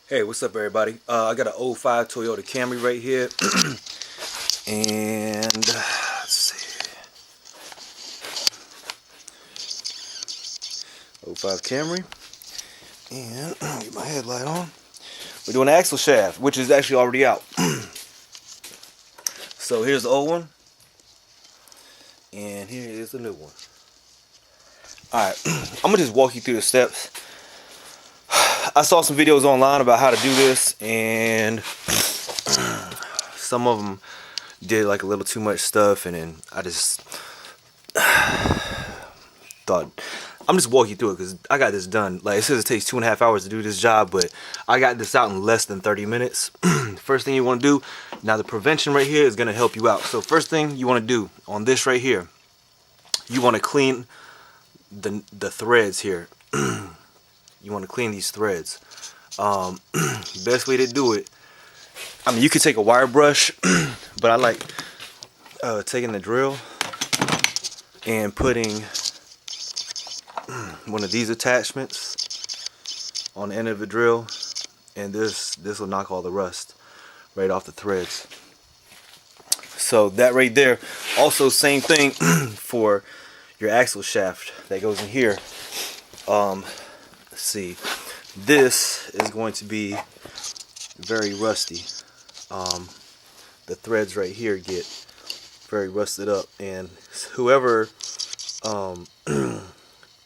Hey, what's up, everybody? I got an '05 Toyota Camry right here, and let's see, '05 Camry, and get my headlight on. We're doing the axle shaft, which is actually already out. So here's the old one, and here is the new one. All right, I'm gonna just walk you through the steps. I saw some videos online about how to do this, and some of them did like a little too much stuff, and then I just thought I'm just walking you through it because I got this done. Like, it says it takes 2.5 hours to do this job, but I got this out in less than 30 minutes. First thing you want to do, now the prevention right here is going to help you out. So first thing you want to do on this right here, you want to clean the threads here. You want to clean these threads. Best way to do it, I mean, you could take a wire brush, but I like taking the drill and putting one of these attachments on the end of the drill, and this will knock all the rust right off the threads. So that right there. Also, same thing for your axle shaft that goes in here. Let's see, this is going to be very rusty. The threads right here get very rusted up, and whoever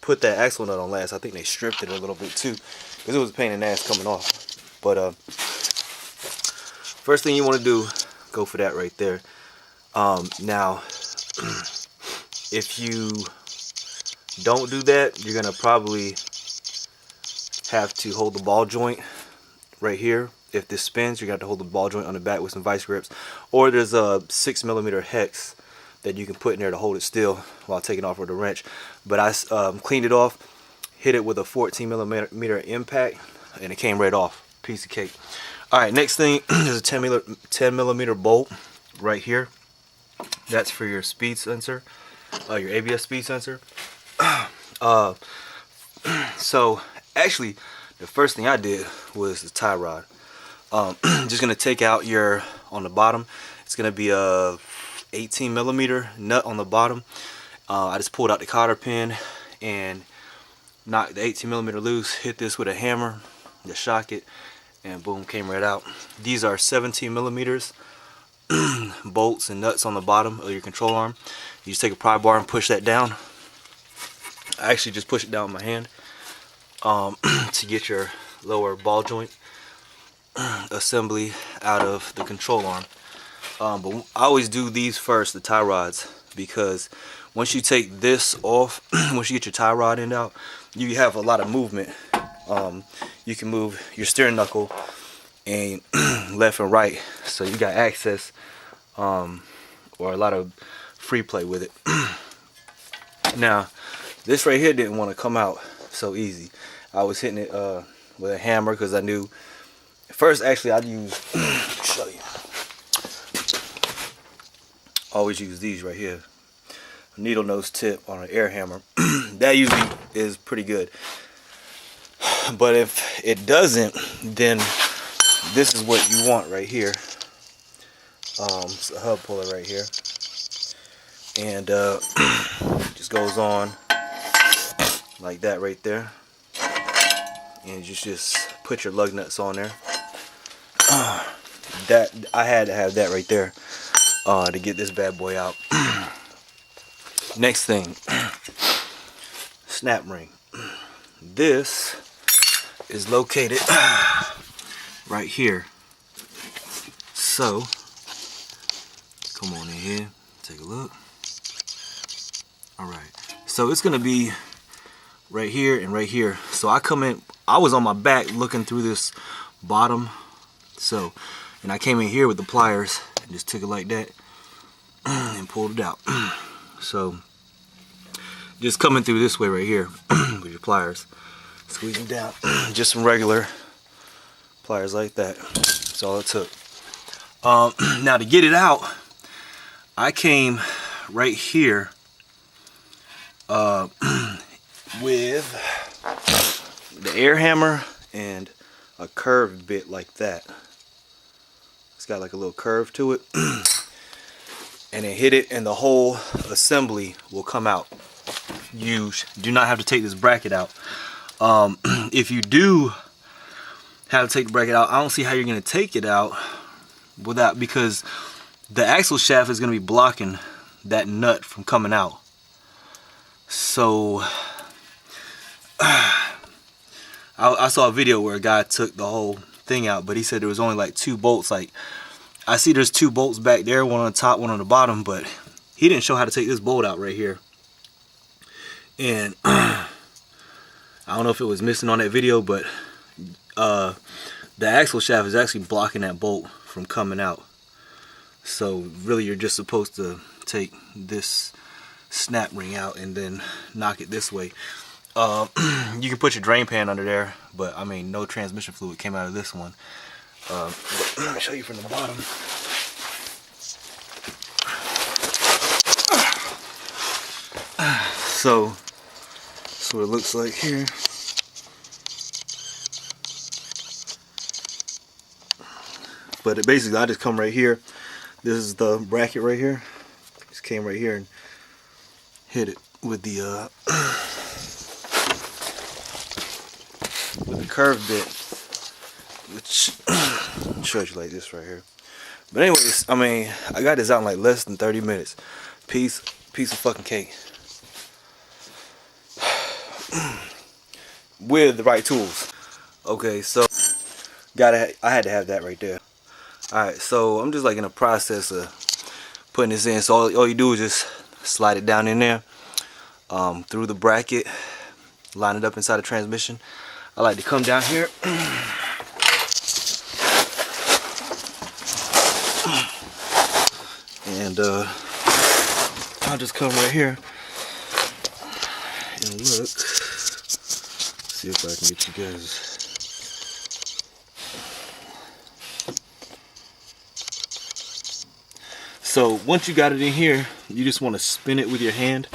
put that axle nut on last, I think they stripped it a little bit too, because it was a pain in the ass coming off. But first thing you want to do, go for that right there. Now if you don't do that, you're gonna probably have to hold the ball joint right here. If this spins, you're gonna have to hold the ball joint on the back with some vice grips, or there's a 6mm hex that you can put in there to hold it still while taking off with a wrench. But I cleaned it off, hit it with a 14mm impact, and it came right off. Piece of cake. All right, next thing is a 10mm bolt right here. That's for your speed sensor, your ABS speed sensor. So actually, the first thing I did was the tie rod. Just gonna take out on the bottom, it's gonna be a 18mm nut on the bottom. I just pulled out the cotter pin and knocked the 18mm loose, hit this with a hammer to shock it, and boom, came right out. These are 17mm bolts and nuts on the bottom of your control arm. You just take a pry bar and push that down. I actually just push it down with my hand to get your lower ball joint assembly out of the control arm. But I always do these first, the tie rods, because once you take this off, once you get your tie rod end out, you have a lot of movement. You can move your steering knuckle and left and right, so you got access or a lot of free play with it. Now this right here didn't want to come out so easy. I was hitting it with a hammer because I knew first. Actually, I'd use show you. Always use these right here, a needle nose tip on an air hammer. That usually is pretty good. But if it doesn't, then this is what you want right here. It's a hub puller right here, and just goes on like that right there, and you just put your lug nuts on there. That I had to have that right there to get this bad boy out. Next thing, snap ring. This is located right here. So come on in here, take a look. All right, so it's gonna be right here and right here. So I was on my back looking through this bottom, and I came in here with the pliers and just took it like that and pulled it out. So just coming through this way right here with your pliers, squeeze them down. Just some regular pliers like that. That's all it took. Now to get it out, I came right here with the air hammer and a curved bit like that. It's got like a little curve to it. And then hit it and the whole assembly will come out. You do not have to take this bracket out. If you do have to take the bracket out, I don't see how you're going to take it out without, because the axle shaft is going to be blocking that nut from coming out. So I saw a video where a guy took the whole thing out, but he said there was only like 2 bolts. Like, I see there's 2 bolts back there, one on the top, one on the bottom, but he didn't show how to take this bolt out right here. And I don't know if it was missing on that video, but the axle shaft is actually blocking that bolt from coming out. So really you're just supposed to take this snap ring out and then knock it this way. You can put your drain pan under there, but I mean, no transmission fluid came out of this one. But let me show you from the bottom. So that's what it looks like here. But it basically, I just come right here. This is the bracket right here. Just came right here and hit it with the curved bit, which shows you like this right here. But anyways, I mean, I got this out in like less than 30 minutes. Piece of fucking cake. With the right tools. Okay, so I had to have that right there. Alright, so I'm just like in the process of putting this in. So all you do is just slide it down in there, through the bracket, line it up inside the transmission. I like to come down here and I'll just come right here and look. See if I can get you guys. So once you got it in here, you just want to spin it with your hand.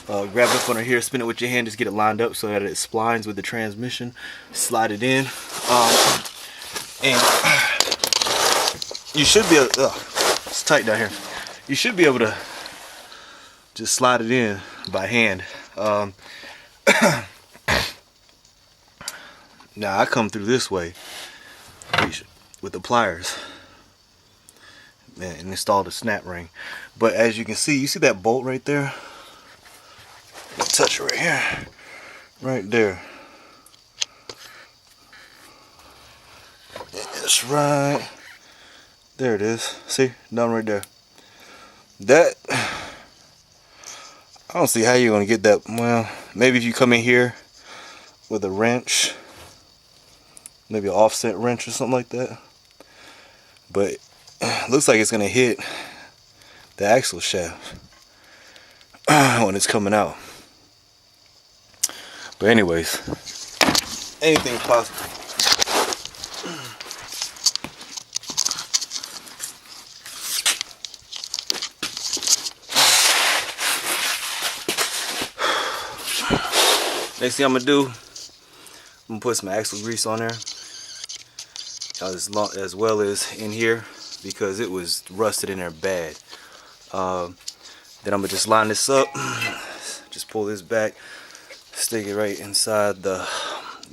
Grab it up under here, spin it with your hand, just get it lined up so that it splines with the transmission. Slide it in, and you should be able. It's tight down here. You should be able to just slide it in by hand. Now I come through this way with the pliers and install the snap ring. But as you can see, you see that bolt right there? Touch it right here, right there. It's right there. It is. See, done right there. That, I don't see how you're gonna get that. Well, maybe if you come in here with a wrench, maybe an offset wrench or something like that. But it looks like it's gonna hit the axle shaft when it's coming out. But anyways, anything's possible. Next thing I'm gonna do, I'm gonna put some axle grease on there, as well as in here, because it was rusted in there bad. Then I'm gonna just line this up, just pull this back, stick it right inside the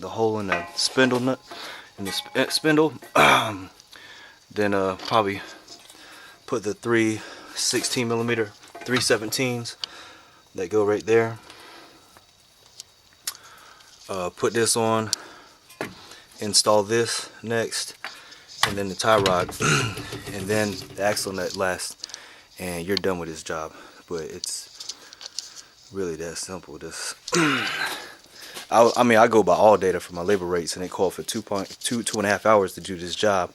hole in the spindle nut, in the spindle. Then probably put the 3 16mm 317s that go right there. Put this on, install this next, and then the tie rod, and then the axle nut last, and you're done with this job. But it's really that simple. This I mean, I go by all data for my labor rates, and they call for 2.5 hours to do this job.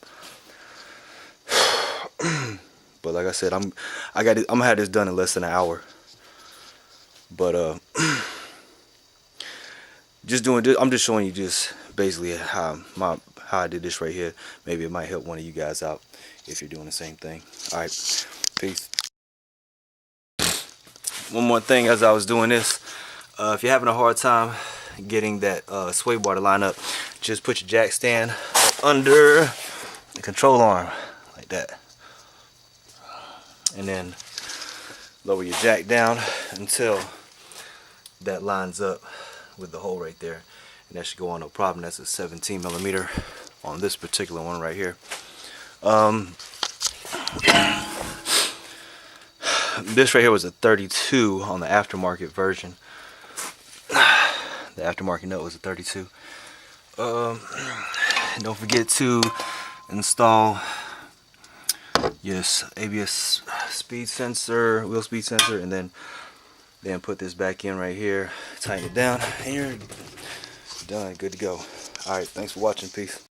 But like I said, I'm gonna have this done in less than an hour. But just doing this, I'm just showing you just basically how I did this right here. Maybe it might help one of you guys out if you're doing the same thing. All right, peace. One more thing as I was doing this, if you're having a hard time getting that sway bar to line up, just put your jack stand under the control arm like that, and then lower your jack down until that lines up with the hole right there, and that should go on no problem. That's a 17 millimeter on this particular one right here. This right here was a 32 on the aftermarket version. The aftermarket note was a 32. Don't forget to install your ABS speed sensor, wheel speed sensor, and then put this back in right here, tighten it down, and you're done, good to go. Alright, thanks for watching, peace.